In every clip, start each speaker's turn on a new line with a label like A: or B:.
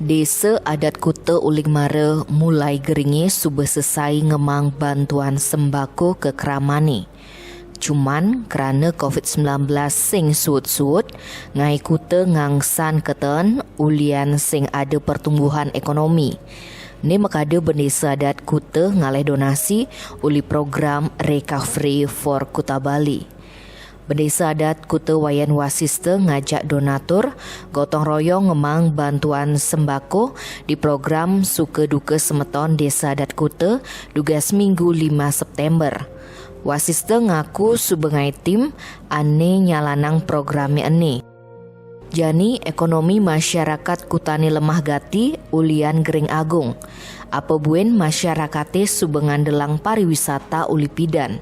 A: Desa adat Kuta Uling Mara mulai geringi sudah selesai ngemang bantuan sembako ke Keramani. Cuman kerana COVID-19 sing suut-suut, ngai Kuta ngangsan keten ulian sing ada pertumbuhan ekonomi. Ni makada bendesa adat Kuta ngalih donasi uli program Recovery for Kuta Bali. Bendesa adat Kuta Wayan Wasista ngajak donatur gotong royong ngemang bantuan sembako di program Suka Duka Semeton Desa Adat Kuta dugas Minggu 5 September. Wasista ngaku subengai tim ane nyalanang programe ane. Jani ekonomi masyarakat Kutani lemah gati ulian gering agung. Apa buen masyarakate subengan delang pariwisata uli pidan.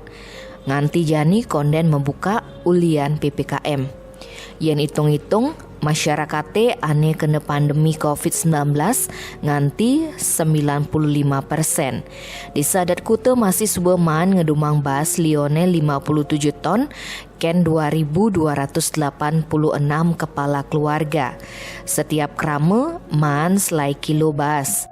A: Nganti jani konden membuka ulian PPKM. Yen hitung-hitung masyarakate ane kena pandemi COVID-19 nganti 95%. Desa Adat Kuta masih sebuah man ngedumang bas lione 57 ton ken 2.286 kepala keluarga. Setiap krama man selai kilo bas.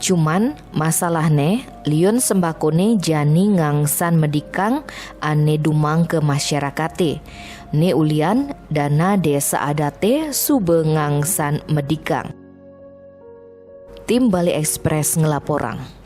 A: Cuman masalahnya liun sembakone jani ngangsan medikang ane dumang ke masyarakate. Ne ulian dana desa adate sube ngangsan medikang. Tim Bali Express ngelaporang.